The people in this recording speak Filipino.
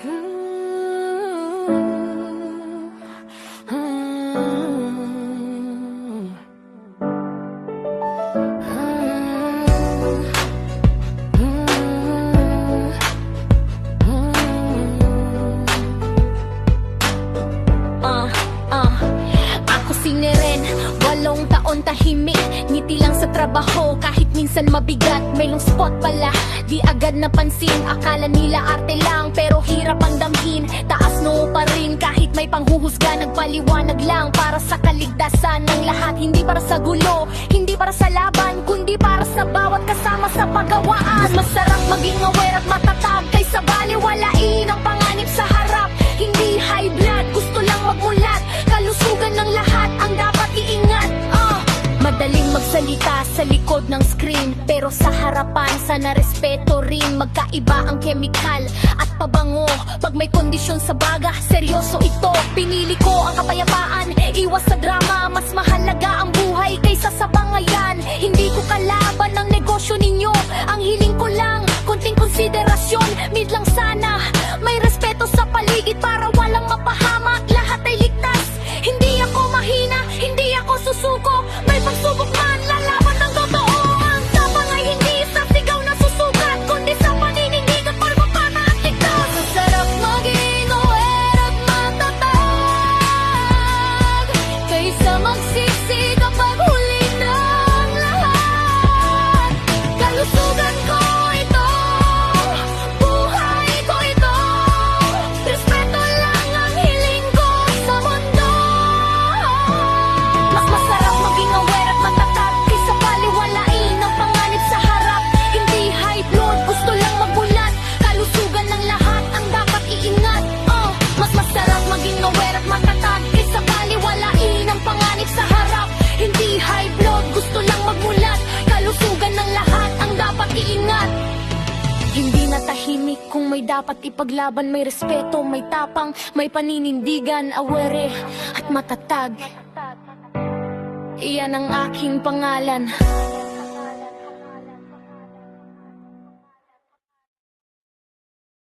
Ako si Neren, 8 taon tahimik, ngiti lang sa trabaho kahit minsan mabigat. May long spot pala, di agad napansin. Akala nila arte lang pero hirap ang damhin. Taas noo pa rin kahit may panghuhusga. Nagpaliwanag lang para sa kaligtasan ng lahat. Hindi para sa gulo, hindi para sa laban, kundi para sa bawat kasama sa pagawaan. Mas masarap maging aware at matatag kaysa baliwalain ang panganib sa harap. Hindi high blood, gusto lang magmulat. Kalusugan ng lahat ang dapat iingat. Madaling magsalita sa likod ng screen, pero sa harapan sana respeto rin. Magkaiba ang kemikal at pabango. Pag may kondisyon sa baga, seryoso ito. Pinili ko ang kapayapaan, iwas sa drama. Mas mahalaga ang buhay kaysa sa bangayan. Hindi ko kalaban ng negosyo ninyo. Ang hiling ko lang, konting konsiderasyon. Mid lang sana, may respeto sa paligid para walang mapahamak. Lahat ay ligtas. Hindi ako mahina, hindi ako susuko. May pagsubok man, lalaban ng totoo. Ang tapang ay hindi sa sigaw na susukat, kundi sa paninindig at pagpapana at ligtas. Masarap maging aware at matatag kaysa magsisi kapag huli ng lahat. Kalusugan ko ito, buhay ko ito. Respeto lang ang hiling ko sa mundo. Mas masarap maging aware at matatag kaysa baliwalain ang panganib sa harap. Hindi high blood, gusto lang magbulat. Kalusugan ng lahat ang dapat iingat. Mas masarap maging aware at matatag kaysa baliwalain ang panganib sa harap. Hindi high blood, gusto lang magmulat. Kalusugan ng lahat ang dapat iingat. Hindi na tahimik kung may dapat ipaglaban. May respeto, may tapang, may paninindigan. Aware at matatag, iyan ang aking pangalan.